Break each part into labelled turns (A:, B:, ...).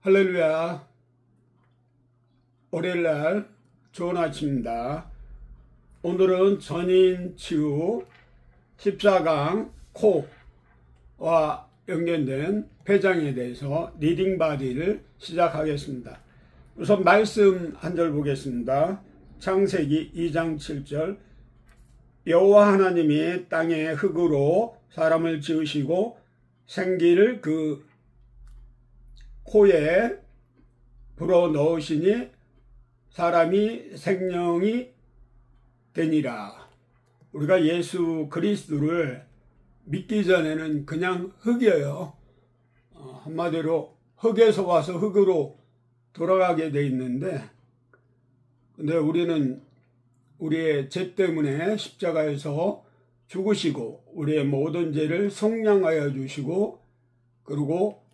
A: 할렐루야. 월요일날 좋은 아침입니다. 오늘은 전인치유 14강 코와 연결된 폐장에 대해서 리딩 바디를 시작하겠습니다. 우선 말씀 한 절 보겠습니다. 창세기 2장 7절 여호와 하나님이 땅의 흙으로 사람을 지으시고 생기를 그 코에 불어넣으시니 사람이 생명이 되니라. 우리가 예수 그리스도를 믿기 전에는 그냥 흙이에요. 한마디로 흙에서 와서 흙으로 돌아가게 돼 있는데, 근데 우리는 우리의 죄 때문에 십자가에서 죽으시고 우리의 모든 죄를 속량하여 주시고, 그리고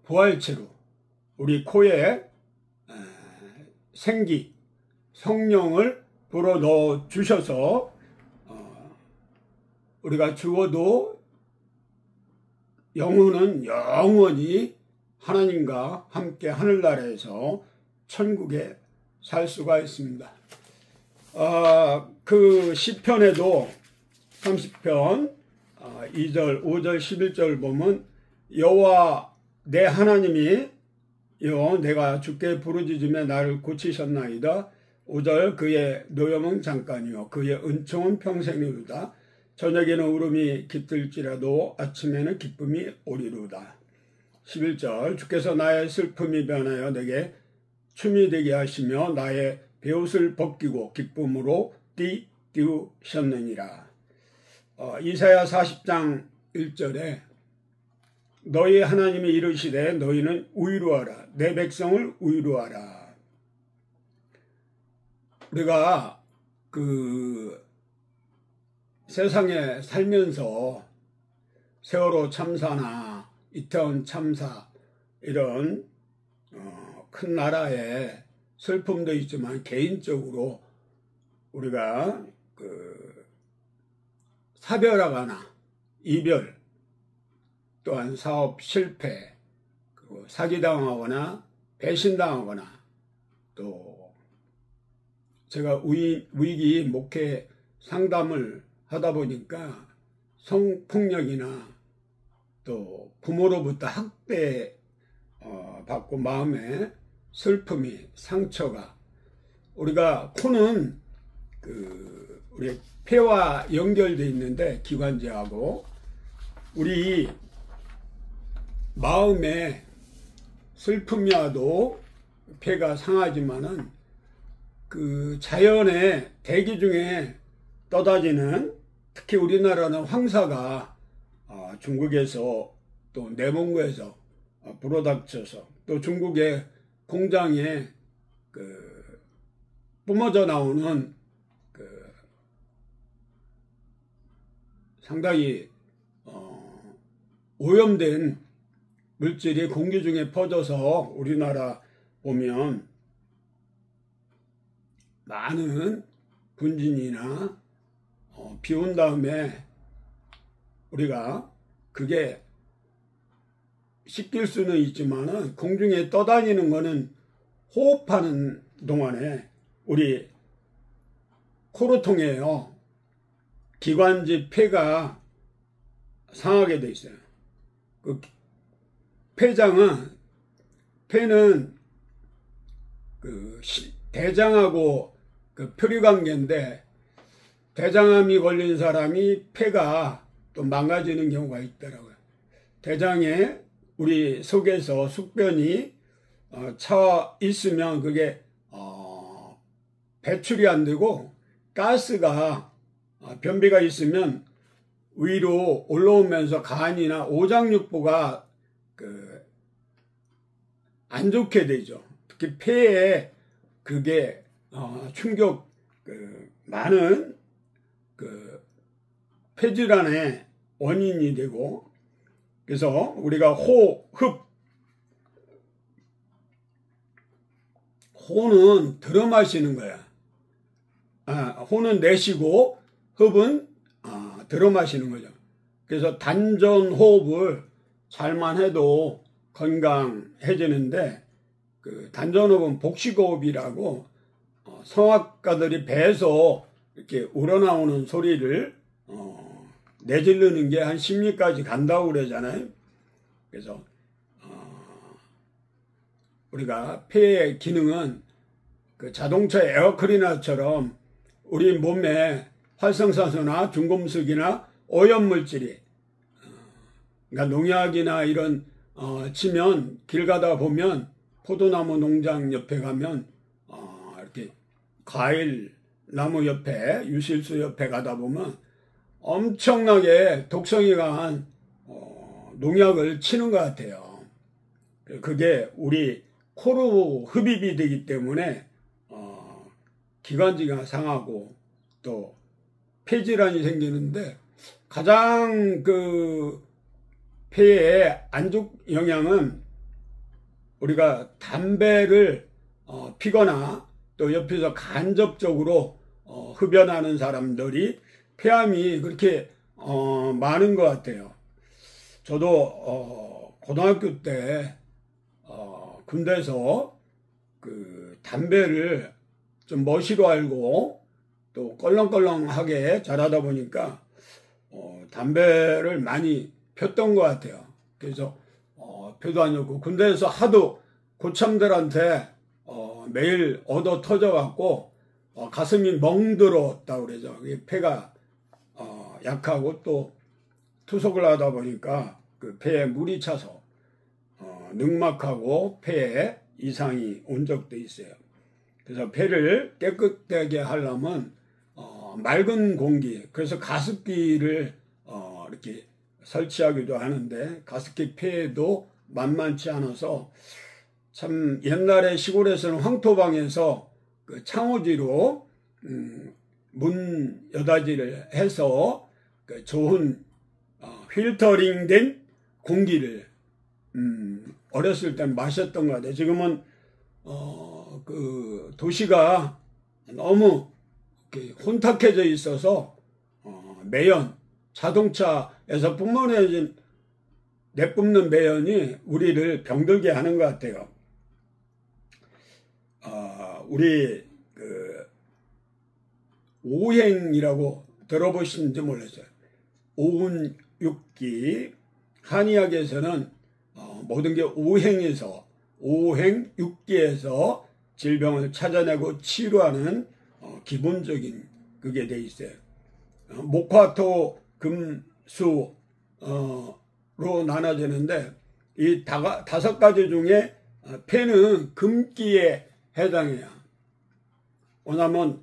A: 부활체로 우리 코에 생기, 성령을 불어넣어 주셔서 우리가 죽어도 영혼은 영원히 하나님과 함께 하늘나라에서 천국에 살 수가 있습니다. 그 시편에도 30편 2절, 5절, 11절 보면 여호와 내 하나님이 내가 주께 부르짖으며 나를 고치셨나이다. 5절 그의 노염은 잠깐이요 그의 은총은 평생이로다. 저녁에는 울음이 깃들지라도 아침에는 기쁨이 오리로다. 11절 주께서 나의 슬픔이 변하여 내게 춤이 되게 하시며 나의 베옷을 벗기고 기쁨으로 띠우셨느니라. 이사야 40장 1절에 너희 하나님이 이르시되 너희는 우유로하라 내 백성을 우유로하라. 우리가 그 세상에 살면서 세월호 참사나 이태원 참사 이런 큰 나라의 슬픔도 있지만 개인적으로 우리가 그 사별하거나 이별 또한 사업 실패, 그리고 사기당하거나 배신당하거나 또 제가 위기 목회 상담을 하다 보니까 성폭력이나 또 부모로부터 학대 받고 마음에 슬픔이 상처가 우리가 코는 우리 폐와 연결되어 있는데 기관지하고 우리 마음에 슬픔이 와도 폐가 상하지만은 그 자연의 대기 중에 떠다니는 특히 우리나라는 황사가 중국에서 또 내몽고에서 불어닥쳐서 또 중국의 공장에 그 뿜어져 나오는 그 상당히 오염된 물질이 공기 중에 퍼져서 우리나라 보면 많은 분진이나 비 온 다음에 우리가 그게 씻길 수는 있지만은 공중에 떠다니는 거는 호흡하는 동안에 우리 코로 통해요. 기관지 폐가 상하게 돼 있어요. 그 폐는 그 대장하고 그 표류관계인데 대장암이 걸린 사람이 폐가 또 망가지는 경우가 있더라고요. 대장에 우리 속에서 숙변이 차 있으면 그게 배출이 안 되고 가스가 변비가 있으면 위로 올라오면서 간이나 오장육부가 안 좋게 되죠. 특히 폐에 그게 충격 많은 폐질환의 원인이 되고, 그래서 우리가 호는 들어 마시는 거야. 호는 내쉬고 흡은 들어 마시는 거죠. 그래서 단전 호흡을 잘만 해도 건강해지는데 그 단전호흡은 복식호흡이라고 성악가들이 배에서 이렇게 우러나오는 소리를 내지르는 게 한 10리까지 간다고 그러잖아요. 그래서 우리가 폐의 기능은 그 자동차 에어클리너처럼 우리 몸에 활성산소나 중금속이나 오염물질이 그러니까 농약이나 이런 치면 길 가다 보면 포도나무 농장 옆에 가면 이렇게 과일 나무 옆에 유실수 옆에 가다 보면 엄청나게 독성이 강한 농약을 치는 것 같아요. 그게 우리 코로 흡입이 되기 때문에 기관지가 상하고 또 폐질환이 생기는데 가장 그 폐에 안 좋은 영향은 우리가 담배를 피거나 또 옆에서 간접적으로 흡연하는 사람들이 폐암이 그렇게 많은 것 같아요. 저도 고등학교 때 군대에서 그 담배를 좀 멋이로 알고 또 껄렁껄렁하게 자라다 보니까 담배를 많이 폈던 것 같아요. 그래서 폐도 안 좋고 군대에서 하도 고참들한테 매일 얻어 터져갖고 가슴이 멍들었다고 그러죠. 폐가 약하고 또 투석을 하다 보니까 그 폐에 물이 차서 늑막하고 폐에 이상이 온 적도 있어요. 그래서 폐를 깨끗하게 하려면 맑은 공기, 그래서 가습기를 이렇게 설치하기도 하는데 가습기 폐에도 만만치 않아서 참 옛날에 시골에서는 황토방에서 그 창호지로 문 여닫이를 해서 그 좋은 필터링된 공기를 어렸을 땐 마셨던 것 같아요. 지금은 그 도시가 너무 혼탁해져 있어서 매연, 자동차에서 뿜어내진 내뿜는 매연이 우리를 병들게 하는 것 같아요. 우리 그 오행이라고 들어보시는지 몰랐어요. 오운육기, 한의학에서는 모든 게 오행에서 오행육기에서 질병을 찾아내고 치료하는 기본적인 그게 돼 있어요. 목화토 금수로 나눠지는데 이 5가지 중에 폐는 금기에 해당해요. 왜냐하면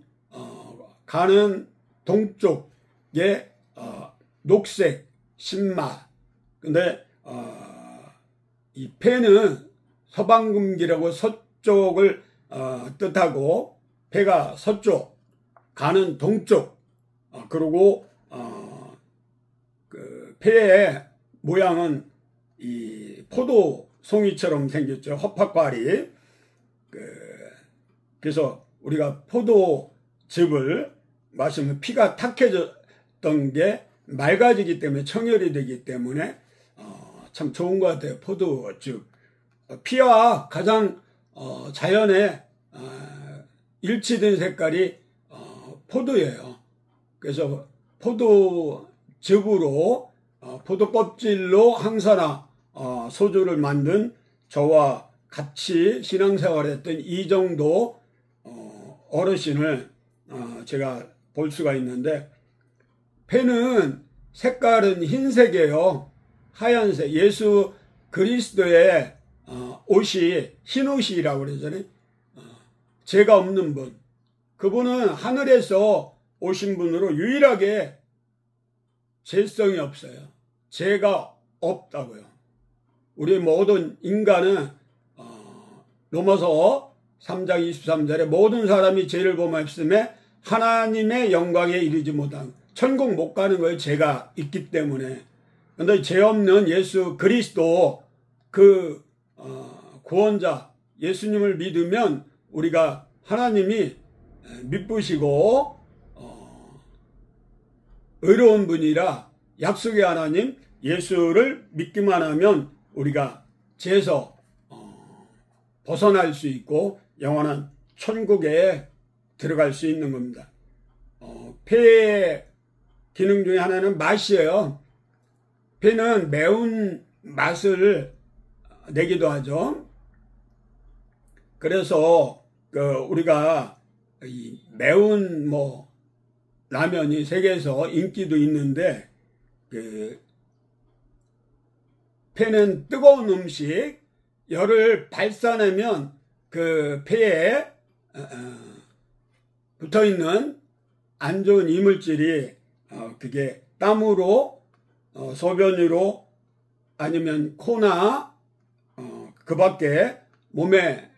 A: 간은 동쪽에 녹색 신마, 근데 이 폐는 서방금기라고 서쪽을 뜻하고 폐가 서쪽, 간은 동쪽. 그리고 그 폐의 모양은 이 포도송이처럼 생겼죠. 허파과리. 그래서 우리가 포도즙을 마시면 피가 탁해졌던 게 맑아지기 때문에 청혈이 되기 때문에 참 좋은 것 같아요. 포도즙. 피와 가장 자연에 일치된 색깔이 포도예요. 그래서 포도즙으로 포도 껍질로 항산화 소주를 만든 저와 같이 신앙생활했던 이정도 어르신을 제가 볼 수가 있는데 폐는 색깔은 흰색이에요. 하얀색. 예수 그리스도의 옷이 흰 옷이라고 그러잖아요. 죄가 없는 분. 그분은 하늘에서 오신 분으로 유일하게 죄성이 없어요. 죄가 없다고요. 우리 모든 인간은 로마서 3장 23절에 모든 사람이 죄를 범하였음에 하나님의 영광에 이르지 못한 천국 못 가는 거예요. 죄가 있기 때문에. 그런데 죄 없는 예수 그리스도 그 구원자 예수님을 믿으면 우리가 하나님이 미쁘시고 의로운 분이라 약속의 하나님 예수를 믿기만 하면 우리가 죄에서 벗어날 수 있고 영원한 천국에 들어갈 수 있는 겁니다. 폐의 기능 중에 하나는 맛이에요. 폐는 매운 맛을 내기도 하죠. 그래서 우리가 이 매운 라면이 세계에서 인기도 있는데 폐는 뜨거운 음식, 열을 발산하면 그 폐에 붙어있는 안 좋은 이물질이 그게 땀으로 소변으로 아니면 코나 그 밖에 몸에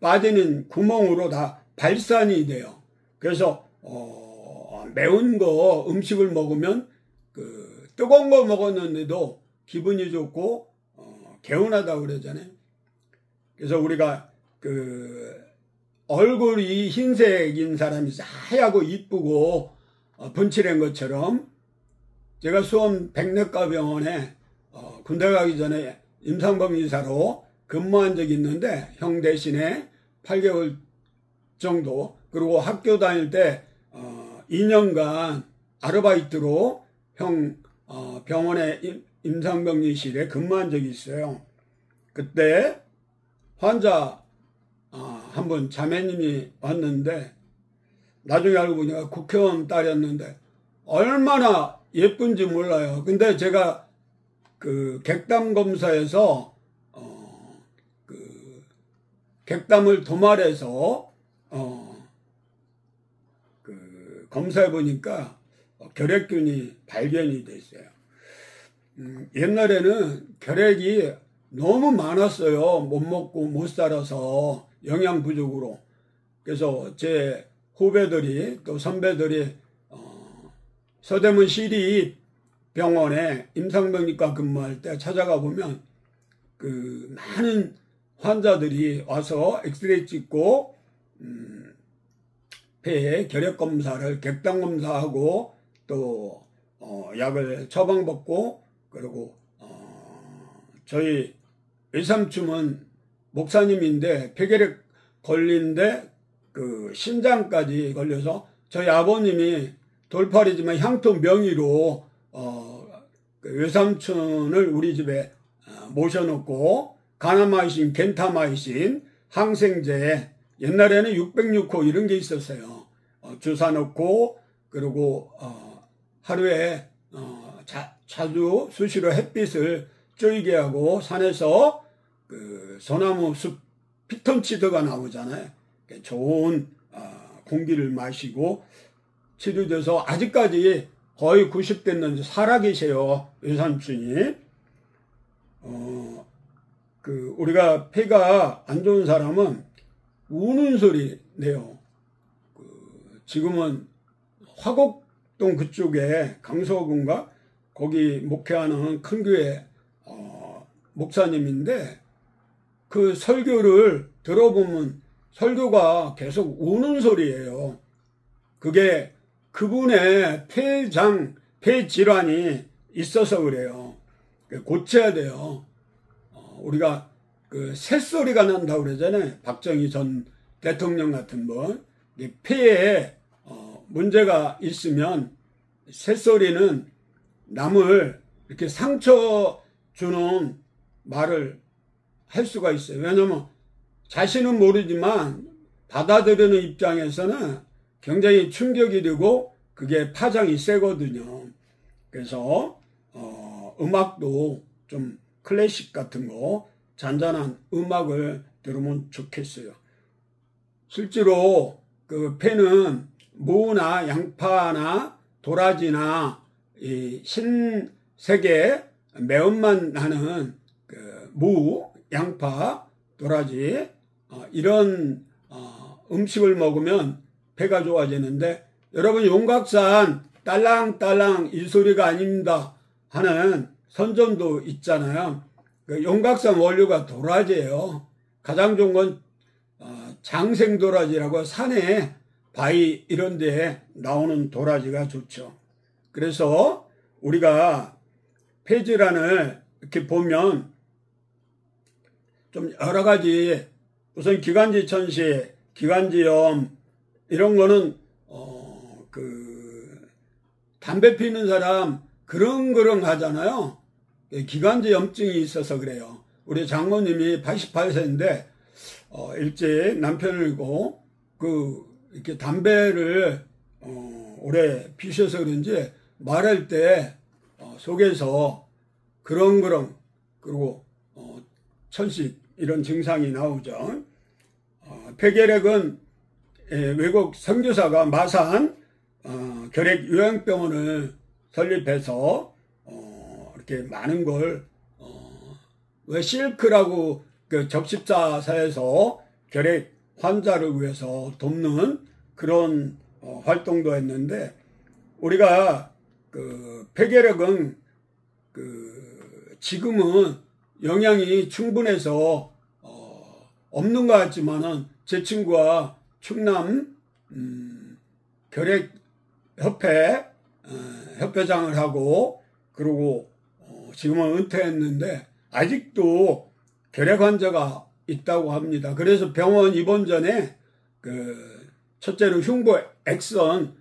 A: 빠지는 구멍으로 다 발산이 돼요. 그래서 매운 거 음식을 먹으면 뜨거운 거 먹었는데도 기분이 좋고 개운하다고 그러잖아요. 그래서 우리가 얼굴이 흰색인 사람이 하얗고 이쁘고 분칠한 것처럼 제가 수원 백내과병원에 군대 가기 전에 임상병 의사로 근무한 적이 있는데 형 대신에 8개월 정도, 그리고 학교 다닐 때 2년간 아르바이트로 형 병원의 임상병리실에 근무한 적이 있어요. 그때 환자 한 분 자매님이 왔는데 나중에 알고 보니까 국회의원 딸이었는데 얼마나 예쁜지 몰라요. 근데 제가 객담 검사에서 객담을 도말해서 검사해 보니까 결핵균이 발견이 됐어요. 옛날에는 결핵이 너무 많았어요. 못 먹고 못 살아서 영양 부족으로. 그래서 제 후배들이 또 선배들이 서대문 시립병원에 임상병리과 근무할 때 찾아가 보면 많은 환자들이 와서 엑스레이 찍고 폐에 결핵 검사를 객당 검사하고 또 약을 처방받고, 그리고 저희 외삼촌은 목사님인데 폐결핵 걸린데 신장까지 걸려서 저희 아버님이 돌팔이지만 향토 명의로 외삼촌을 우리 집에 모셔놓고 가나마이신, 겐타마이신, 항생제, 옛날에는 606호 이런 게 있었어요. 주사 넣고, 그리고 하루에 자주 수시로 햇빛을 쬐게 하고 산에서 소나무 숲 피톤치드가 나오잖아요. 좋은 공기를 마시고 치료돼서 아직까지 거의 90 됐는데 살아계세요, 외삼촌이. 우리가 폐가 안 좋은 사람은 우는 소리 내요. 지금은 화곡동 그쪽에 강서구인가 거기 목회하는 큰 교회 목사님인데 그 설교를 들어보면 설교가 계속 우는 소리예요. 그게 그분의 폐질환이 있어서 그래요. 고쳐야 돼요. 우리가 새소리가 난다고 그러잖아요. 박정희 전 대통령 같은 분. 폐에 문제가 있으면 새소리는 남을 이렇게 상처 주는 말을 할 수가 있어요. 왜냐하면 자신은 모르지만 받아들이는 입장에서는 굉장히 충격이 되고 그게 파장이 세거든요. 그래서 음악도 좀 클래식 같은 거 잔잔한 음악을 들으면 좋겠어요. 실제로 폐는 무나 양파나 도라지나 이 흰색의 매운맛 나는 무, 양파, 도라지 이런 음식을 먹으면 폐가 좋아지는데, 여러분 용각산 딸랑딸랑 이 소리가 아닙니다 하는 선전도 있잖아요. 용각산 원료가 도라지예요. 가장 좋은 건 장생도라지라고 산에 바위 이런 데에 나오는 도라지가 좋죠. 그래서 우리가 폐질환을 이렇게 보면 좀 여러 가지 우선 기관지 천식, 기관지염 이런 거는 담배 피는 사람 그렁그렁 하잖아요. 기관지염증이 있어서 그래요. 우리 장모님이 88세인데 일찍 남편을 잃고 이렇게 담배를 오래 피셔서 그런지 말할 때 속에서 그렁그렁 그리고 천식 이런 증상이 나오죠. 폐결핵은 외국 선교사가 마산 결핵 요양병원을 설립해서 이렇게 많은 걸 왜 실크라고 그 접십사사에서 결핵 환자를 위해서 돕는 그런 활동도 했는데 우리가 폐결핵은 지금은 영양이 충분해서 없는 것 같지만은 제 친구가 충남 결핵 협회장을 하고 그리고 지금은 은퇴했는데 아직도 결핵 환자가 있다고 합니다. 그래서 병원 입원 전에 첫째로 흉부 X선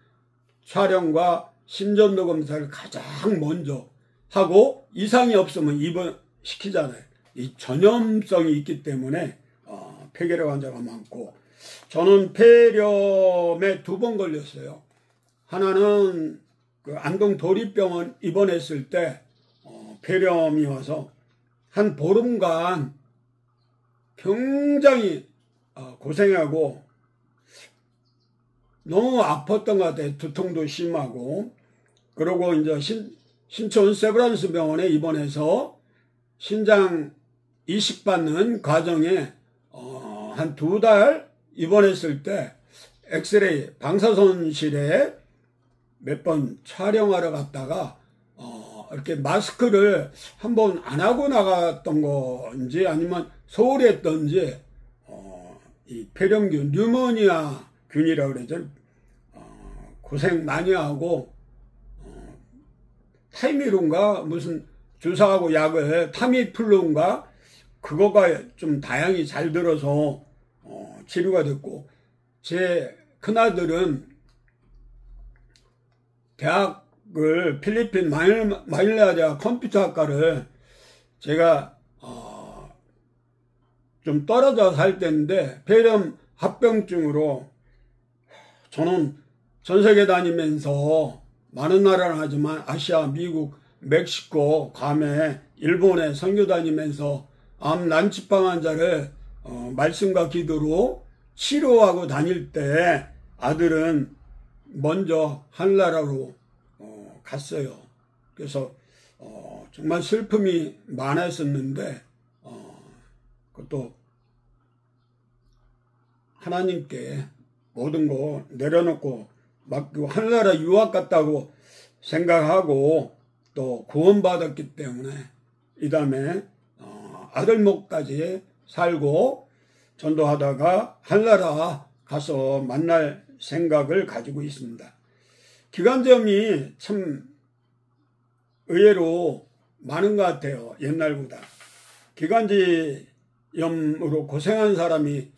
A: 촬영과 심전도 검사를 가장 먼저 하고 이상이 없으면 입원시키잖아요. 이 전염성이 있기 때문에 폐결핵 환자가 많고 저는 폐렴에 2번 걸렸어요. 하나는 안동 도립병원 입원했을 때 폐렴이 와서 한 보름간 굉장히 고생하고 너무 아팠던 것 같아요. 두통도 심하고 그리고 이제 신촌 세브란스 병원에 입원해서 신장 이식받는 과정에 한 2달 입원했을 때 엑스레이 방사선실에 몇 번 촬영하러 갔다가 이렇게 마스크를 한번 안 하고 나갔던 건지 아니면 소홀히 했던지 이 폐렴균 뉴모니아 균이라고 그러죠. 고생 많이 하고 타미루인가 무슨 주사하고 약을 타미플루인가 그거가 좀 다양히 잘 들어서 치료가 됐고 제 큰아들은 대학을 필리핀 마닐라 대학 컴퓨터학과를 제가 좀 떨어져 살 때인데 폐렴 합병증으로 저는 전 세계 다니면서 많은 나라를 하지만 아시아, 미국, 멕시코, 괌에 일본에 선교 다니면서 암 난치방 환자를 말씀과 기도로 치료하고 다닐 때 아들은 먼저 하늘나라로 갔어요. 그래서 정말 슬픔이 많았었는데 그것도 하나님께 모든 거 내려놓고 맡기고 하늘나라 유학 갔다고 생각하고 또 구원받았기 때문에 이 다음에 아들목까지 살고 전도하다가 하늘나라 가서 만날 생각을 가지고 있습니다. 기관지염이 참 의외로 많은 것 같아요. 옛날보다. 기관지염으로 고생한 사람이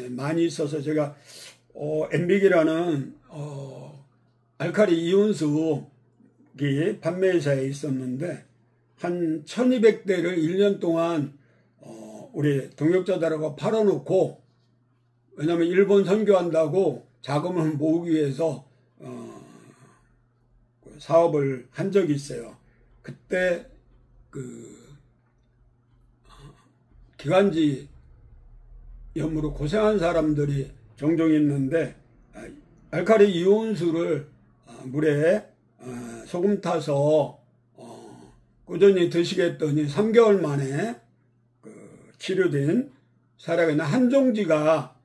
A: 많이 있어서 제가 엠빅이라는 알칼리 이온수기 판매회사에 있었는데 한 1200대를 1년 동안 우리 동역자들하고 팔아놓고 왜냐하면 일본 선교한다고 자금을 모으기 위해서 사업을 한 적이 있어요. 그때 기관지염으로 고생한 사람들이 종종 있는데 알칼리 이온수를 물에 소금 타서 꾸준히 드시겠더니 3개월 만에 치료된 사례가 있는 한 종지가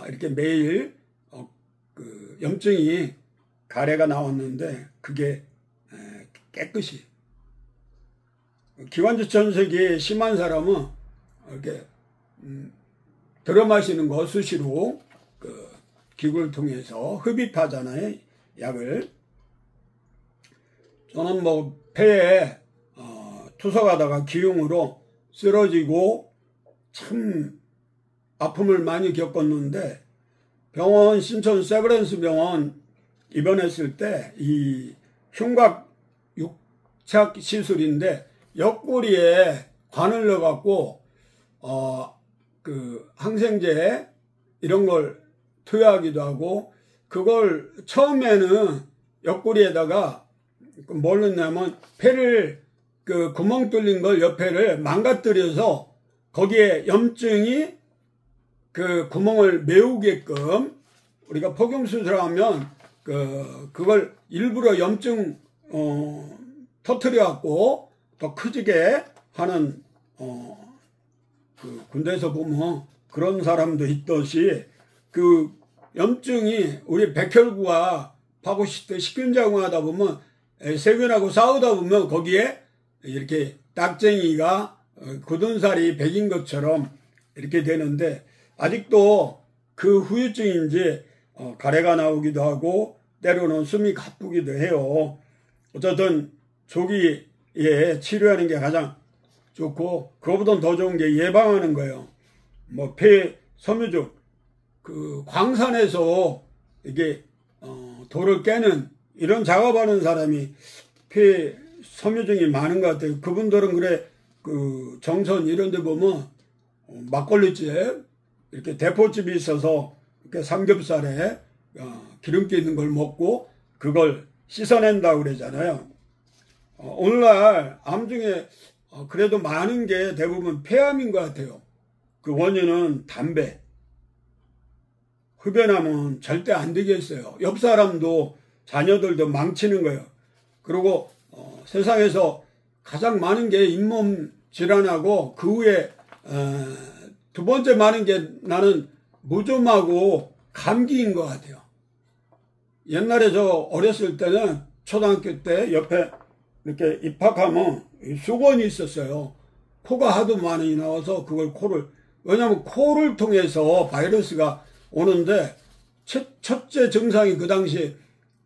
A: 이렇게 매일 염증이 가래가 나왔는데 그게 깨끗이 기관지 천식이 심한 사람은 이렇게 들어 마시는 거 수시로 기구를 통해서 흡입하잖아요. 약을. 저는 뭐 폐에 투석하다가 기흉으로 쓰러지고 참 아픔을 많이 겪었는데 병원 신촌 세브란스 병원 입원했을 때 이 흉곽 육착 시술인데 옆구리에 관을 넣어갖고 그 항생제 이런 걸 투여하기도 하고 그걸 처음에는 옆구리에다가 뭘 넣냐면 폐를 그 구멍 뚫린 걸 옆에를 망가뜨려서 거기에 염증이 그 구멍을 메우게끔 우리가 포경수술하면 그걸 일부러 염증 터트려 갖고 더 커지게 하는 그 군대에서 보면 그런 사람도 있듯이 그 염증이 우리 백혈구와 파고시트 식균작용 하다 보면 세균하고 싸우다 보면 거기에 이렇게 딱쟁이가 굳은 살이 백인 것처럼 이렇게 되는데 아직도 그 후유증인지 가래가 나오기도 하고 때로는 숨이 가쁘기도 해요. 어쨌든 조기에 치료하는 게 가장 좋고 그거보다 더 좋은 게 예방하는 거예요. 뭐 폐 섬유증 그 광산에서 이게 돌을 깨는 이런 작업하는 사람이 폐 섬유증이 많은 것 같아요. 그분들은 그래 그 정선 이런 데 보면 막걸리집 이렇게 대포집이 있어서 이렇게 삼겹살에 기름기 있는 걸 먹고 그걸 씻어낸다고 그러잖아요. 오늘날 암 중에 그래도 많은 게 대부분 폐암인 것 같아요. 그 원인은 담배. 흡연하면 절대 안 되겠어요. 옆 사람도 자녀들도 망치는 거예요. 그리고 세상에서 가장 많은 게 잇몸 질환하고 그 후에 두 번째 많은 게 나는 무좀하고 감기인 것 같아요. 옛날에 저 어렸을 때는 초등학교 때 옆에 이렇게 입학하면 수건이 있었어요. 코가 하도 많이 나와서 그걸 왜냐하면 코를 통해서 바이러스가 오는데 첫째 증상이 그 당시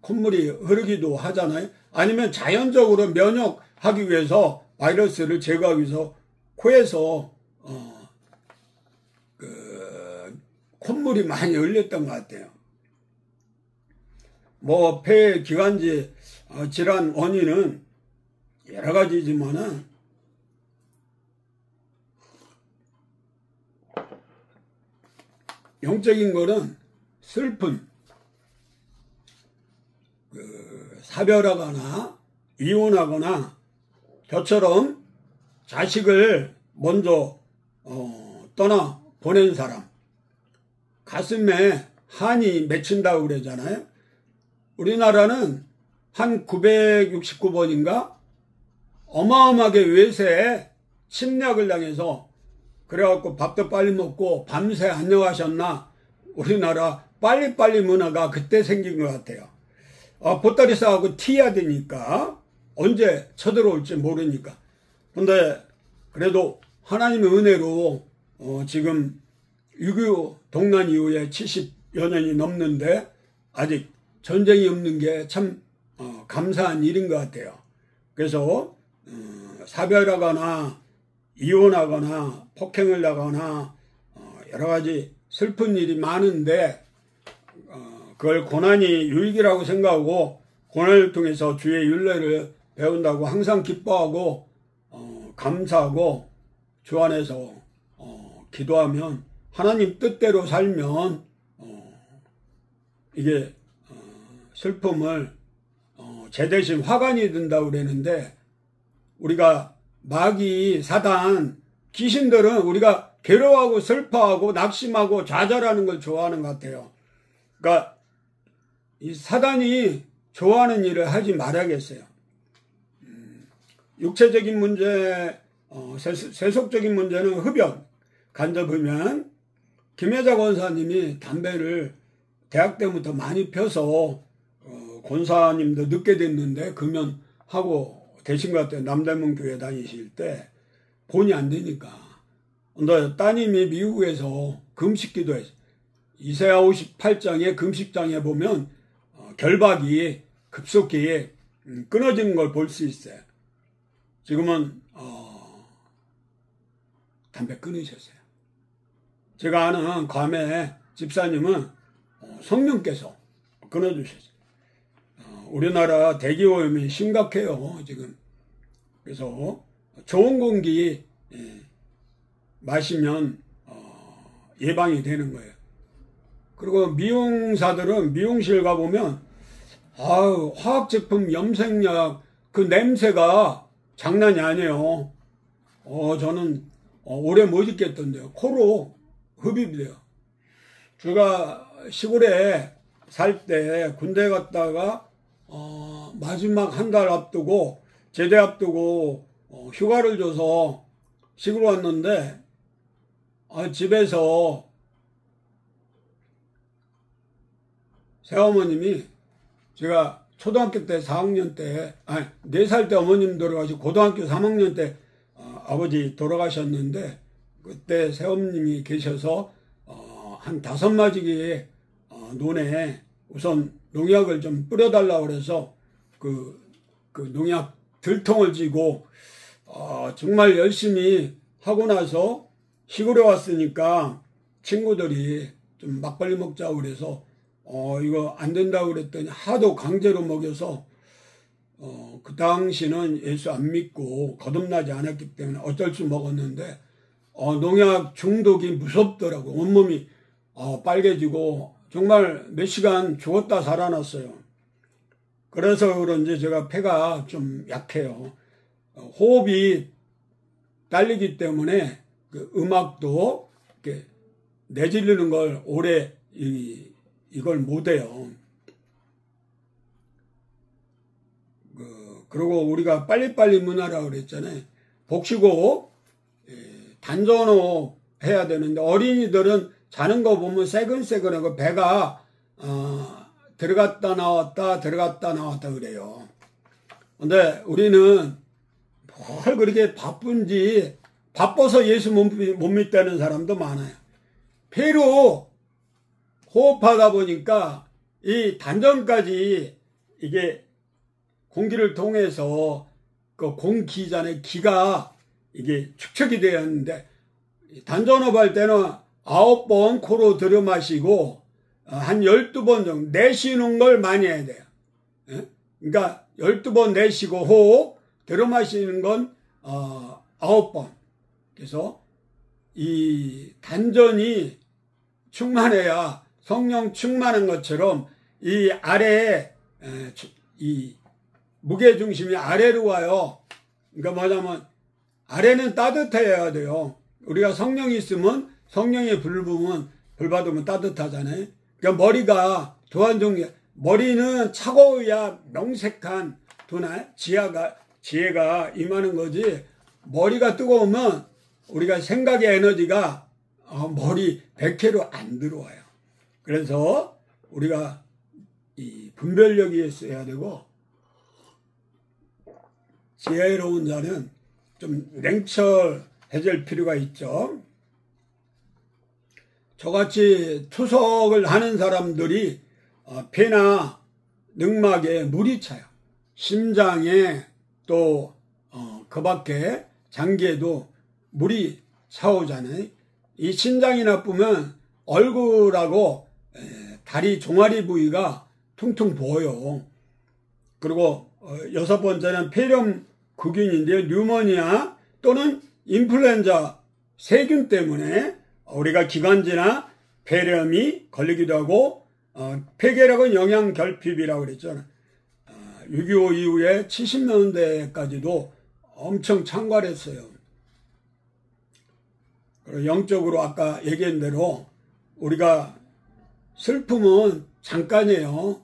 A: 콧물이 흐르기도 하잖아요. 아니면 자연적으로 면역하기 위해서 바이러스를 제거하기 위해서 코에서 콧물이 많이 흘렸던 것 같아요. 뭐 폐 기관지 질환 원인은 여러 가지지만은 영적인 거는 슬픔, 사별하거나 이혼하거나 저처럼 자식을 먼저 떠나 보낸 사람, 가슴에 한이 맺힌다고 그러잖아요. 우리나라는 한 969번인가 어마어마하게 외세에 침략을 당해서 그래갖고 밥도 빨리 먹고 밤새 안녕하셨나 우리나라 빨리빨리 문화가 그때 생긴 것 같아요. 보따리 싸고 튀어야 되니까 언제 쳐들어올지 모르니까. 근데 그래도 하나님의 은혜로 지금 6.25 동란 이후에 70여 년이 넘는데 아직 전쟁이 없는 게 참 감사한 일인 것 같아요. 그래서 사별하거나 이혼하거나 폭행을 하거나 여러 가지 슬픈 일이 많은데 그걸 고난이 유익이라고 생각하고 고난을 통해서 주의 윤례를 배운다고 항상 기뻐하고 감사하고 주 안에서 기도하면 하나님 뜻대로 살면 이게 슬픔을 제 대신 화관이 된다고 그러는데 우리가 마귀, 사단, 귀신들은 우리가 괴로워하고 슬퍼하고 낙심하고 좌절하는 걸 좋아하는 것 같아요. 그러니까 이 사단이 좋아하는 일을 하지 말아야겠어요. 육체적인 문제, 세속적인 문제는 흡연, 간접흡연. 김혜자 권사님이 담배를 대학 때부터 많이 펴서 권사님도 늦게 됐는데 금연하고 되신 것 같아요. 남대문 교회 다니실 때 본이 안 되니까. 근데 따님이 미국에서 금식기도 했어요. 이사야 58장의 금식장에 보면 결박이 급속히 끊어지는 걸 볼 수 있어요. 지금은 담배 끊으셨어요. 제가 아는 괌의 집사님은 성령께서 끊어주셨어요. 우리나라 대기오염이 심각해요, 지금. 그래서 좋은 공기 마시면 예방이 되는 거예요. 그리고 미용사들은 미용실 가보면 화학제품 염색약 그 냄새가 장난이 아니에요. 저는 오래 못 있겠던데요. 코로 흡입이 돼요. 제가 시골에 살 때 군대 갔다가 마지막 한 달 앞두고 제대 앞두고 휴가를 줘서 시골 왔는데 집에서 새어머님이 제가 초등학교 때 4학년 때 4살 때 어머님 돌아가시고 고등학교 3학년 때 아버지 돌아가셨는데 그때 새어머님이 계셔서 한 5마지기 논에 우선 농약을 좀 뿌려달라고 그래서 그 농약 들통을 쥐고 정말 열심히 하고 나서 시골에 왔으니까 친구들이 좀 막걸리 먹자고 그래서 이거 안 된다고 그랬더니 하도 강제로 먹여서 그 당시는 예수 안 믿고 거듭나지 않았기 때문에 어쩔 수 먹었는데 농약 중독이 무섭더라고. 온몸이 빨개지고 정말 몇 시간 죽었다 살아났어요. 그래서 그런지 제가 폐가 좀 약해요. 호흡이 딸리기 때문에 그 음악도 이렇게 내지르는 걸 오래 이걸 못해요. 그리고 우리가 빨리빨리 문화라고 그랬잖아요. 복식호흡, 단전호흡 해야 되는데 어린이들은 자는 거 보면 새근새근하고 배가 들어갔다 나왔다 그래요. 근데 우리는 뭘 그렇게 바쁜지 바빠서 예수 못 믿다는 사람도 많아요. 폐로 호흡하다 보니까 이 단전까지 이게 공기를 통해서 그 공기잖아요. 기가 이게 축적이 되어 있는데 단전호흡 할 때는 9번 코로 들여 마시고 한 12번 정도 내쉬는 걸 많이 해야 돼요. 그러니까 12번 내쉬고 호흡 들여 마시는 건 9번. 그래서 이 단전이 충만해야 성령 충만한 것처럼 이 아래에 이 무게중심이 아래로 와요. 그러니까 뭐냐면 아래는 따뜻해야 돼요. 우리가 성령이 있으면 성령의 불 받으면 따뜻하잖아요. 그러니까 머리가 두한 종류, 머리는 차가워야 명색한 지혜가 임하는 거지. 머리가 뜨거우면 우리가 생각의 에너지가 머리 100회로 안 들어와요. 그래서 우리가 이 분별력이 있어야 되고 지혜로운 자는 좀 냉철해질 필요가 있죠. 저같이 투석을 하는 사람들이 폐나 늑막에 물이 차요. 심장에 또 그 밖에 장기에도 물이 차오잖아요. 이 심장이 나쁘면 얼굴하고 다리 종아리 부위가 퉁퉁 부어요. 그리고 6번째는 폐렴구균인데요. 뉴모니아 또는 인플루엔자 세균 때문에 우리가 기관지나 폐렴이 걸리기도 하고 폐결핵은 영양결핍이라고 그랬잖아요. 6.25 이후에 70년대까지도 엄청 창궐했어요. 그리고 영적으로 아까 얘기한 대로 우리가 슬픔은 잠깐이에요.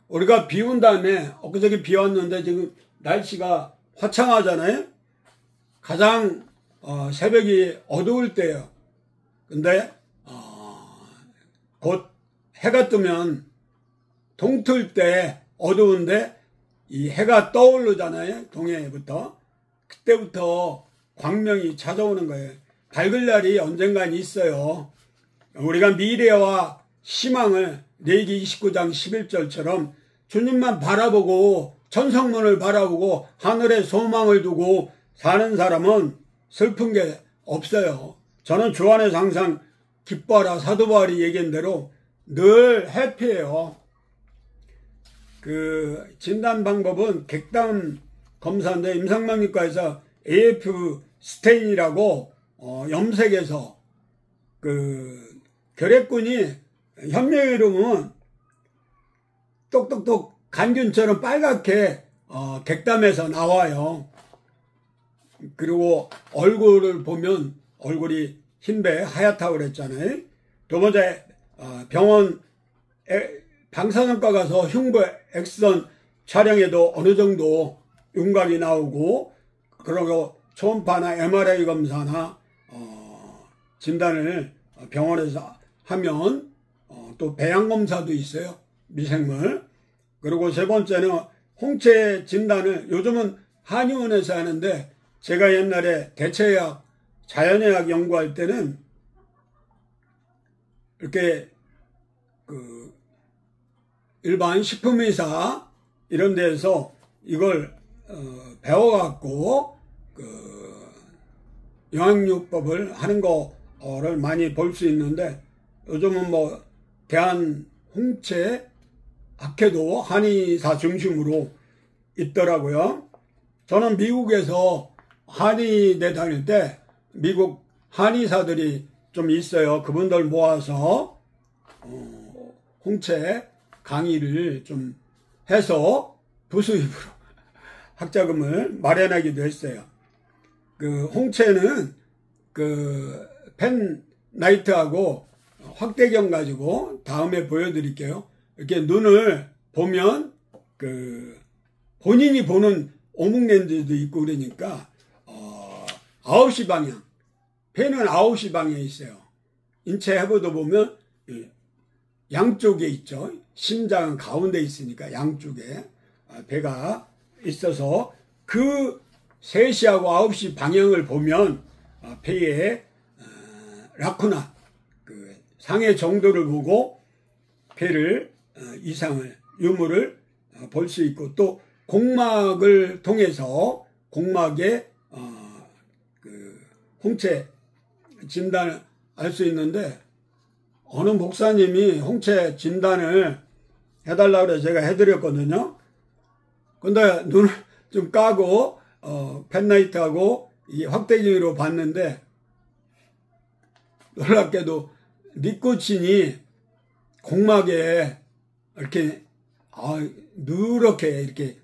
A: 우리가 비 온 다음에 엊그저께 비 왔는데 지금 날씨가 화창하잖아요. 가장 새벽이 어두울 때예요. 근데 곧 해가 뜨면 동틀 때 어두운데 이 해가 떠오르잖아요. 동해부터. 그때부터 광명이 찾아오는 거예요. 밝을 날이 언젠간 있어요. 우리가 미래와 희망을 레위기 29장 11절처럼 주님만 바라보고 천성문을 바라보고 하늘에 소망을 두고 사는 사람은 슬픈 게 없어요. 저는 주 안에서 항상 기뻐하라. 사도 바울이 얘기한 대로 늘 해피해요. 그 진단 방법은 객담 검사인데 임상망리과에서 AF 스테인이라고 염색해서 그 결핵균이 현미에 이르면 똑똑똑 간균처럼 빨갛게 객담에서 나와요. 그리고 얼굴을 보면 얼굴이 흰배 하얗다고 그랬잖아요. 두 번째 병원 방사선과 가서 흉부 엑스선 촬영에도 어느 정도 윤곽이 나오고, 그리고 초음파나 MRI 검사나 진단을 병원에서 하면 또 배양 검사도 있어요. 미생물. 그리고 세 번째는 홍채 진단을 요즘은 한의원에서 하는데, 제가 옛날에 대체약 자연의학 연구할 때는 이렇게 그 일반 식품회사 이런 데에서 이걸 배워갖고 그 영양요법을 하는 거를 많이 볼 수 있는데, 요즘은 뭐 대한 홍채 학회도 한의사 중심으로 있더라고요. 저는 미국에서 한의대 다닐 때 미국 한의사들이 좀 있어요. 그분들 모아서 홍채 강의를 좀 해서 부수입으로 학자금을 마련하기도 했어요. 그 홍채는 그 펜라이트하고 확대경 가지고 다음에 보여드릴게요. 이렇게 눈을 보면 그 본인이 보는 오목렌즈도 있고 그러니까 9시 방향, 펜은 9시 방향에 있어요. 인체 해부도 보면 양쪽에 있죠. 심장은 가운데 있으니까 양쪽에 배가 있어서 그 3시하고 9시 방향을 보면 폐에 라쿠나 그 상해 정도를 보고 폐를 이상을 유무를 볼 수 있고, 또 공막을 통해서 공막에 그 홍채 진단을 알 수 있는데, 어느 목사님이 홍채 진단을 해달라고 해서 제가 해드렸거든요. 근데 눈을 좀 까고 펜라이트하고 이 확대경으로 봤는데, 놀랍게도 니코틴이 공막에 이렇게 누렇게 이렇게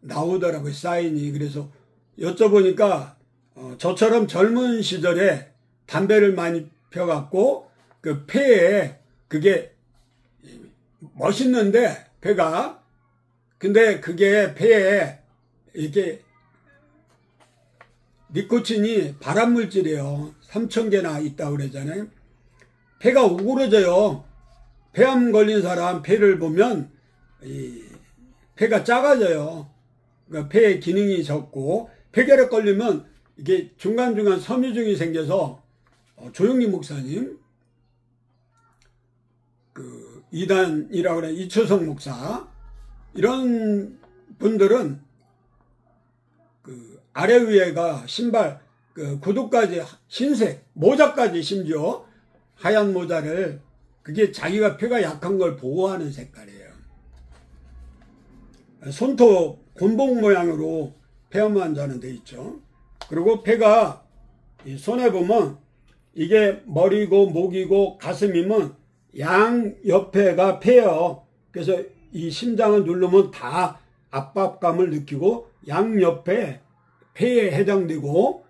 A: 나오더라고요, 사인이. 그래서 여쭤보니까 저처럼 젊은 시절에 담배를 많이 펴갖고 그 폐에 그게 멋있는데 폐가, 근데 그게 폐에 이렇게 니코틴이 발암물질이에요. 3,000개나 있다고 그러잖아요. 폐가 오그러져요. 폐암 걸린 사람 폐를 보면 이 폐가 작아져요. 그러니까 폐의 기능이 적고, 폐결핵 걸리면 이게 중간중간 섬유증이 생겨서 조용리 목사님, 그 이단이라고 그래, 이초성 목사, 이런 분들은 그 아래 위에가 신발 그 구두까지 흰색, 모자까지 심지어 하얀 모자를, 그게 자기가 폐가 약한 걸 보호하는 색깔이에요. 손톱 곤봉 모양으로 폐암 환자는 돼 있죠. 그리고 폐가 손에 보면 이게 머리고 목이고 가슴이면 양 옆에가 폐예요. 그래서 이 심장을 누르면 다 압박감을 느끼고 양 옆에 폐에 해당되고,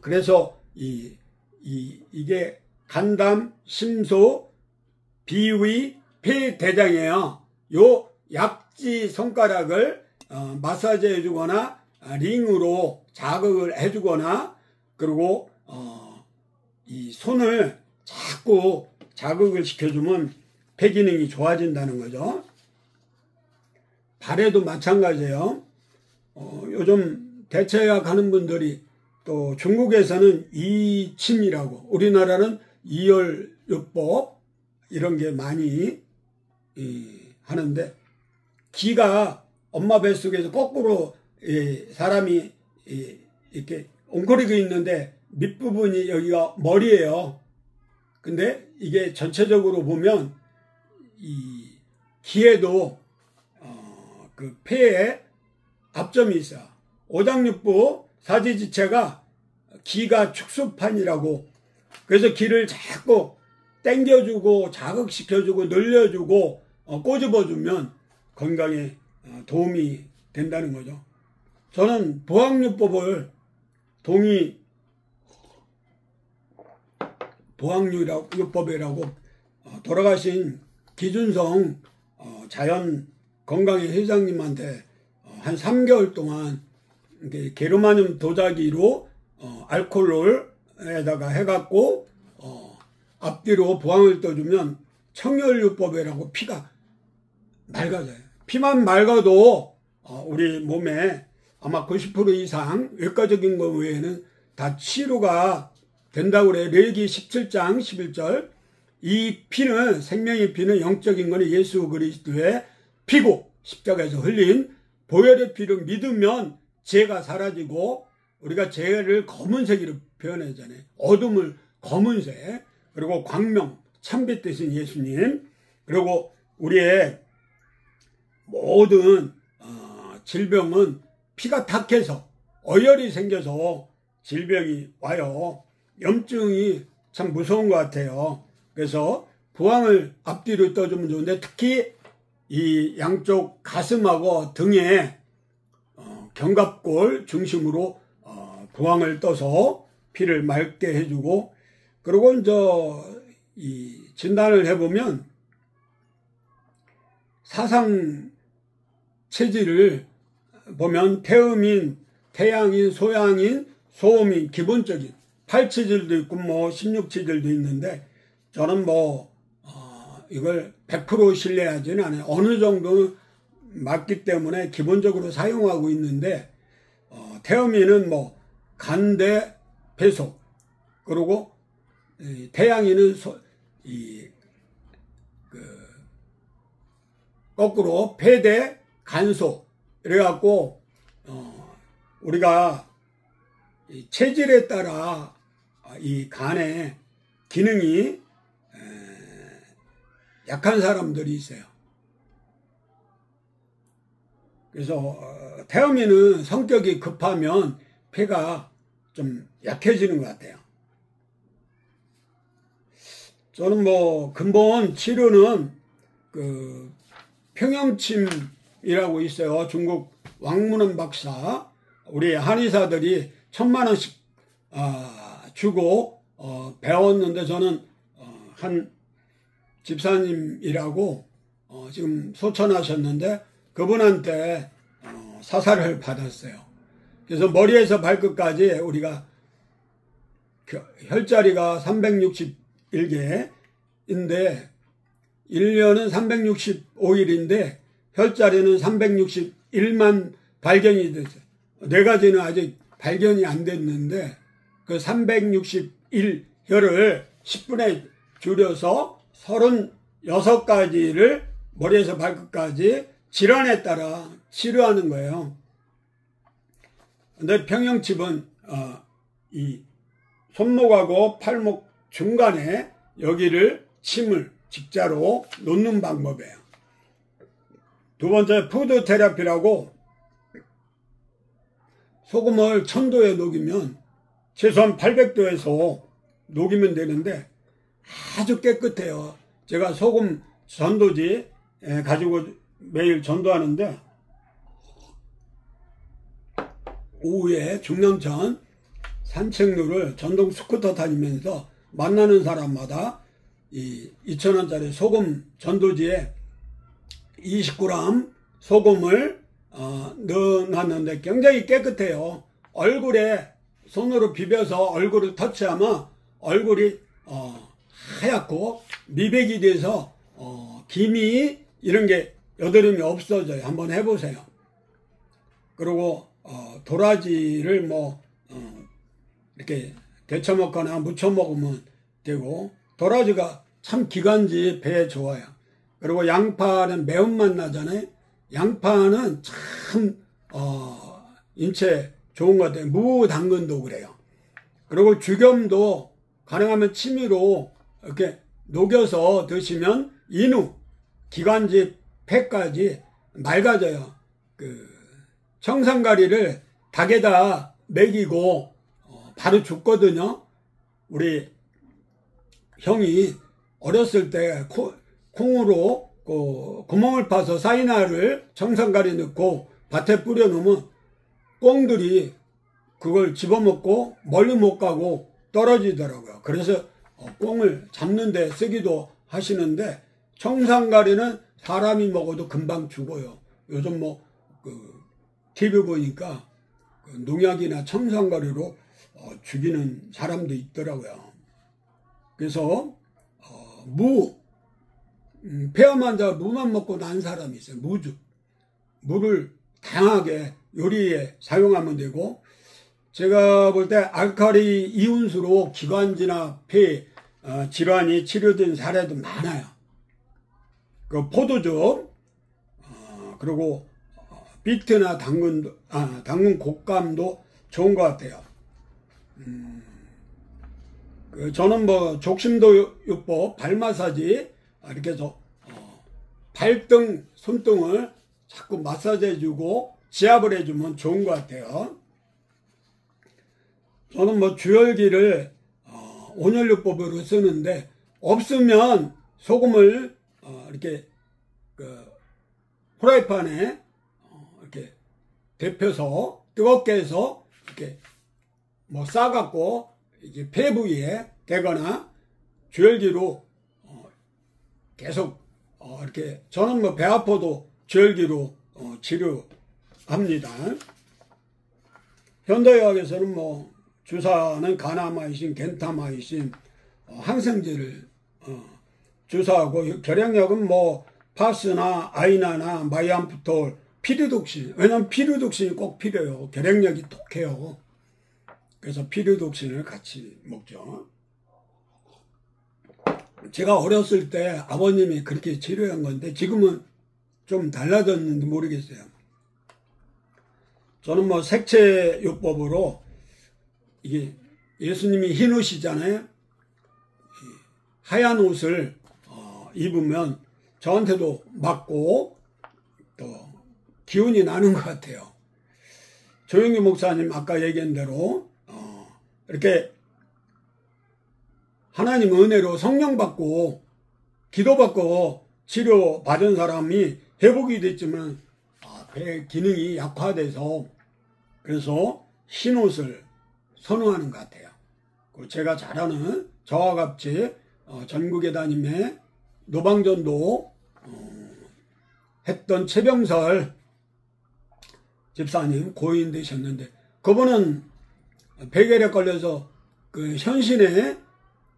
A: 그래서 이게 간담, 심소, 비위, 폐, 대장이에요. 요 약지 손가락을 마사지 해주거나 링으로 자극을 해주거나, 그리고 이 손을 자꾸 자극을 시켜주면 폐 기능이 좋아진다는 거죠. 발에도 마찬가지예요. 요즘 대체약 하는 분들이, 또 중국에서는 이침이라고, 우리나라는 이열요법 이런 게 많이 하는데, 기가 엄마 뱃속에서 거꾸로 사람이 이렇게 옹거리고 있는데 밑부분이 여기가 머리예요. 근데 이게 전체적으로 보면 이 기에도 그 폐에 압점이 있어요. 오장육부 사지지체가 기가 축소판이라고, 그래서 기를 자꾸 당겨주고 자극시켜주고 늘려주고 꼬집어주면 건강에 도움이 된다는 거죠. 저는 보항유법을 보항유법이라고 돌아가신 기준성 자연건강의 회장님한테 한 3개월 동안 게르마늄 도자기로 알코올에다가 해갖고 앞뒤로 보항을 떠주면 청열유법이라고 피가 맑아져요. 피만 맑아도 우리 몸에 아마 90% 이상 외과적인 것 외에는 다 치료가 된다고 그래요. 레위기 17장 11절. 이 피는, 생명의 피는 영적인 거는 예수 그리스도의 피고, 십자가에서 흘린 보혈의 피를 믿으면 죄가 사라지고, 우리가 죄를 검은색으로 표현하잖아요. 어둠을 검은색, 그리고 광명, 참빛 되신 예수님, 그리고 우리의 모든 질병은 피가 탁해서 어혈이 생겨서 질병이 와요. 염증이 참 무서운 것 같아요. 그래서 보항을 앞뒤로 떠주면 좋은데, 특히 이 양쪽 가슴하고 등에 견갑골 중심으로 보항을 떠서 피를 맑게 해주고, 그리고 이제 이 진단을 해보면 사상 체질을 보면 태음인, 태양인, 소양인, 소음인, 기본적인 8체질도 있고 뭐 16체질도 있는데, 저는 이걸 100% 신뢰하지는 않아요. 어느 정도는 맞기 때문에 기본적으로 사용하고 있는데, 태음인은 간대 배소, 그리고 태양인은 거꾸로 폐대 간소, 이래갖고 우리가 체질에 따라 이 간의 기능이 약한 사람들이 있어요. 그래서 태음인은 성격이 급하면 폐가 좀 약해지는 것 같아요. 저는 근본 치료는 그 평형침이라고 있어요. 중국 왕문원 박사, 우리 한의사들이 1000만원씩 주고 배웠는데, 저는 한 집사님이라고 지금 소천하셨는데 그분한테 사사를 받았어요. 그래서 머리에서 발끝까지 우리가 혈자리가 361개인데 1년은 365일인데 혈자리는 361만 발견이 됐어요. 4가지는 아직 발견이 안 됐는데 그 361혈을 10분에 줄여서 36가지를 머리에서 발끝까지 질환에 따라 치료하는 거예요. 근데 평형칩은 이 손목하고 팔목 중간에 여기를 침을 직자로 놓는 방법이에요. 두 번째 푸드 테라피라고, 소금을 1000도에 녹이면 최소한 800도에서 녹이면 되는데 아주 깨끗해요. 제가 소금 전도지 가지고 매일 전도하는데, 오후에 중랑천 산책로를 전동 스쿠터 다니면서 만나는 사람마다 이 2000원짜리 소금 전도지에 20g 소금을 넣어놨는데 굉장히 깨끗해요. 얼굴에 손으로 비벼서 얼굴을 터치하면 얼굴이 하얗고 미백이 돼서 기미 이런 게 여드름이 없어져요. 한번 해보세요. 그리고 도라지를 이렇게 데쳐 먹거나 무쳐 먹으면 되고, 도라지가 참 기관지 배에 좋아요. 그리고 양파는 매운맛 나잖아요. 양파는 참 인체 좋은 것 같아요. 무당근도 그래요. 그리고 죽염도 가능하면 취미로 이렇게 녹여서 드시면 인후, 기관지, 폐까지 맑아져요. 그 청산가리를 닭에다 먹이고 바로 죽거든요. 우리 형이 어렸을 때 콩으로 구멍을 파서 사이나를 청산가리 넣고 밭에 뿌려 놓으면 꿩들이 그걸 집어먹고 멀리 못 가고 떨어지더라고요. 그래서 꿩을 잡는 데 쓰기도 하시는데, 청산가리는 사람이 먹어도 금방 죽어요. 요즘 TV 보니까 농약이나 청산가리로 죽이는 사람도 있더라고요. 그래서 폐암 환자가 무만 먹고 난 사람이 있어요. 무를 다양하게 요리에 사용하면 되고, 제가 볼 때 알칼리 이온수로 기관지나 폐 질환이 치료된 사례도 많아요. 그 포도즙, 그리고 비트나 당근 곶감도 좋은 것 같아요. 저는 족심도요법 발 마사지 이렇게 해서 발등, 손등을 자꾸 마사지 해주고 지압을 해주면 좋은 것 같아요. 저는 주혈기를 온혈요법으로 쓰는데, 없으면 소금을 이렇게 프라이팬에 이렇게 데펴서 뜨겁게 해서 이렇게 싸갖고 이제 폐 부위에 대거나 주혈기로 계속 이렇게, 저는 배 아파도 주혈기로 치료합니다. 현대의학에서는 주사는 가나마이신, 겐타마이신, 항생제를 주사하고, 결핵약은 파스나 아이나나 마이암프톨, 피리독신. 왜냐면 피리독신이 꼭 필요해요. 결핵약이 독해요. 그래서 피리독신을 같이 먹죠. 제가 어렸을 때 아버님이 그렇게 치료한 건데, 지금은 좀 달라졌는지 모르겠어요. 저는 색채요법으로, 이게 예수님이 흰 옷이잖아요. 하얀 옷을 입으면 저한테도 맞고 또 기운이 나는 것 같아요. 조영기 목사님 아까 얘기한 대로 이렇게 하나님 은혜로 성령 받고 기도받고 치료 받은 사람이 회복이 됐지만 배 기능이 약화돼서, 그래서 흰 옷을 선호하는 것 같아요. 제가 잘 아는 저와 같이 전국에 다니며 노방전도 했던 최병설 집사님, 고인 되셨는데, 그분은 폐결핵 걸려서 현신의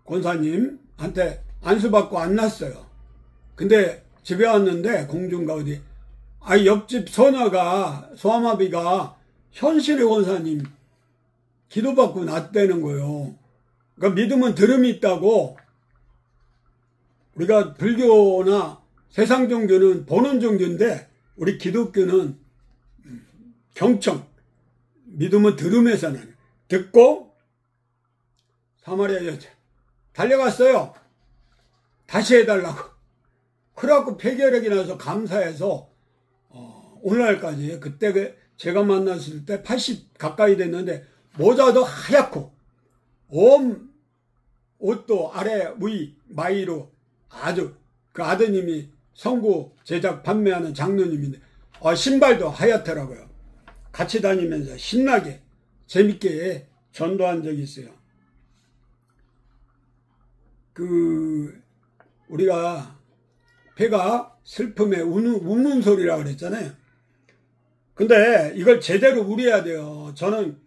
A: 권사님한테 안수받고 안 났어요. 근데 집에 왔는데 공중가 어디 옆집 소녀가, 소아마비가 현신의 권사님 기도받고 났다는 거예요. 그러니까 믿음은 들음이 있다고. 우리가 불교나 세상 종교는 보는 종교인데, 우리 기독교는 경청, 믿음은 들음에서 나요. 듣고 사마리아 여자 달려갔어요. 다시 해달라고. 그래갖고 폐결핵이 나서 감사해서 오늘날까지, 그때 제가 만났을 때 80 가까이 됐는데 모자도 하얗고 옷도 아래 위 마이로, 아주 그 아드님이 성구 제작 판매하는 장로님인데 신발도 하얗더라고요. 같이 다니면서 신나게 재밌게 전도한 적이 있어요. 우리가 폐가 슬픔에 우는 소리라고 그랬잖아요. 근데 이걸 제대로 우려야 돼요. 저는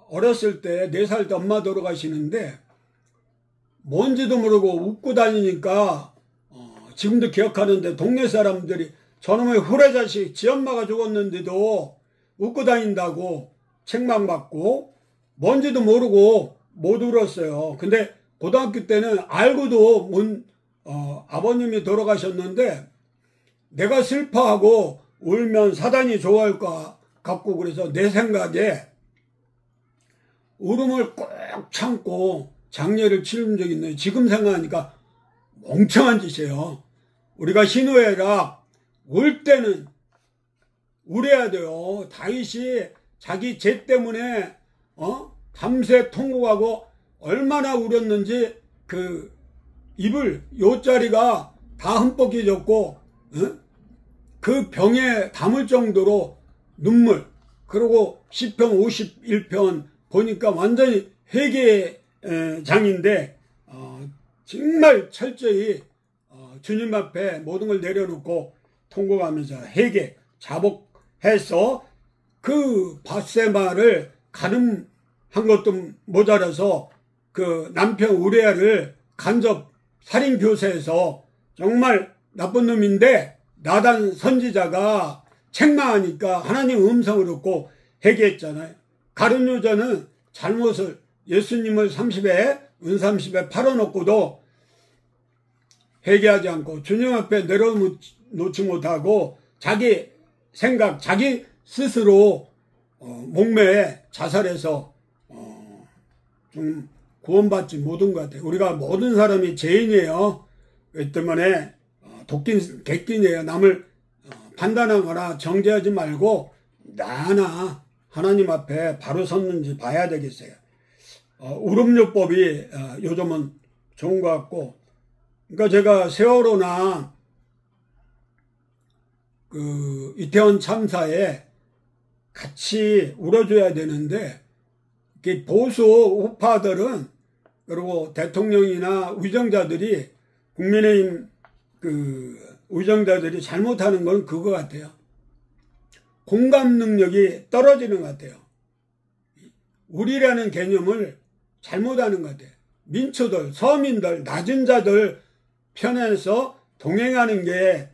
A: 어렸을 때 4살 때 엄마 돌아가시는데 뭔지도 모르고 웃고 다니니까 지금도 기억하는데, 동네 사람들이 저놈의 후레자식 지 엄마가 죽었는데도 웃고 다닌다고 책망받고, 뭔지도 모르고 못 울었어요. 근데 고등학교 때는 알고도 아버님이 돌아가셨는데 내가 슬퍼하고 울면 사단이 좋아할 것 같고, 그래서 내 생각에 울음을 꼭 참고 장례를 치른 적이 있나요? 지금 생각하니까 멍청한 짓이에요. 우리가 희노애락 올 때는 울어야 돼요. 다윗이 자기 죄 때문에 밤새 통곡하고 얼마나 울었는지 그 입을 요자리가 다 흠뻑해졌고 그 병에 담을 정도로 눈물. 그리고 시편 51편 보니까 완전히 회개장인데 정말 철저히 주님 앞에 모든 걸 내려놓고 통곡하면서 회개, 자복해서 그 밧세바를 가늠한 것도 모자라서 그 남편 우리아를 간접 살인 교세해서 정말 나쁜 놈인데 나단 선지자가 책망하니까 하나님 음성을 듣고 회개했잖아요. 가룟 유다는 잘못을 예수님을 30에 은30에 팔아놓고도 회개하지 않고 주님 앞에 내려놓지 못하고 자기 생각, 자기 스스로 목매에 자살해서 좀 구원받지 못한 것 같아요. 우리가 모든 사람이 죄인이에요. 그렇기 때문에 도끼는 객기이에요. 남을 판단하거나 정죄하지 말고 나나 하나님 앞에 바로 섰는지 봐야 되겠어요. 울음요법이 요즘은 좋은 것 같고, 그러니까 제가 세월호나 그 이태원 참사에 같이 울어줘야 되는데 보수 우파들은 그리고 대통령이나 위정자들이 국민의힘 그 위정자들이 잘못하는 건 그거 같아요. 공감 능력이 떨어지는 것 같아요. 우리라는 개념을 잘못하는 것 같아요. 민초들, 서민들, 낮은 자들 편에서 동행하는 게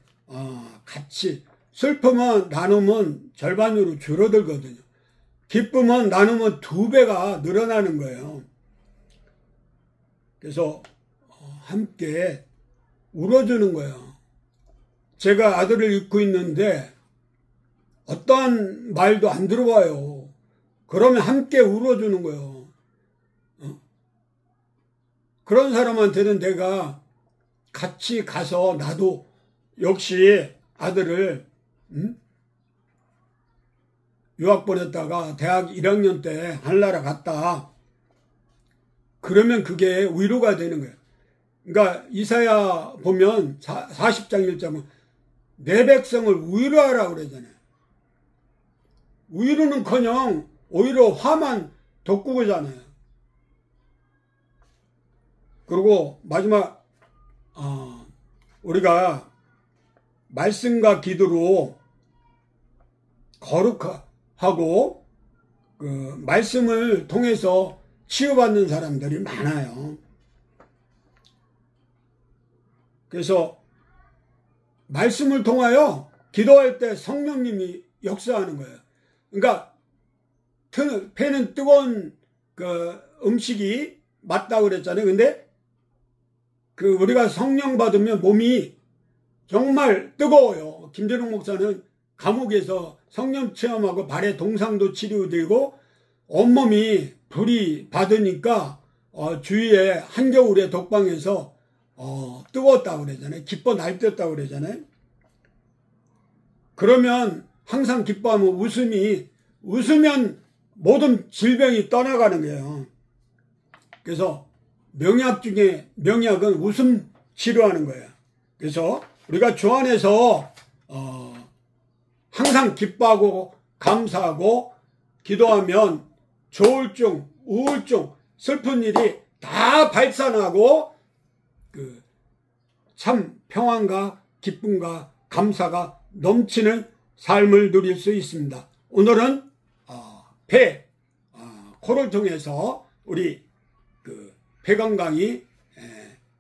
A: 같이 슬픔은 나누면 절반으로 줄어들거든요. 기쁨은 나누면 2배가 늘어나는 거예요. 그래서 함께 울어주는 거예요. 제가 아들을 잃고 있는데 어떠한 말도 안 들어와요. 그러면 함께 울어주는 거예요. 그런 사람한테는 내가 같이 가서 나도 역시 아들을 유학 보냈다가 대학 1학년 때 하늘나라 갔다. 그러면 그게 위로가 되는 거예요. 그러니까 이사야 보면 40장 1절은 내 백성을 위로하라고 그러잖아요. 위로는커녕 오히려 화만 돋구고잖아요. 그리고 마지막 우리가 말씀과 기도로 거룩하고 그 말씀을 통해서 치유받는 사람들이 많아요. 그래서 말씀을 통하여 기도할 때 성령님이 역사하는 거예요. 그러니까 배는 뜨거운 그 음식이 맞다고 그랬잖아요. 근데 그 우리가 성령 받으면 몸이 정말 뜨거워요. 김재룡 목사는 감옥에서 성령 체험하고 발에 동상도 치료되고 온몸이 불이 받으니까 주위에 한겨울에 독방에서 뜨거웠다고 그러잖아요. 기뻐 날뛰었다고 그러잖아요. 그러면 항상 기뻐하면 웃으면 모든 질병이 떠나가는 거예요. 그래서 명약 중에 명약은 웃음 치료하는 거예요. 그래서 우리가 주 안에서 항상 기뻐하고 감사하고 기도하면 조울증, 우울증, 슬픈 일이 다 발산하고 그 참 평안과 기쁨과 감사가 넘치는 삶을 누릴 수 있습니다. 오늘은 코를 통해서 우리 그 폐 건강이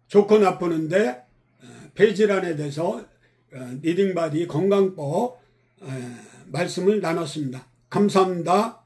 A: 좋고 나쁘는데 폐질환에 대해서 리딩바디 건강법 말씀을 나눴습니다. 감사합니다.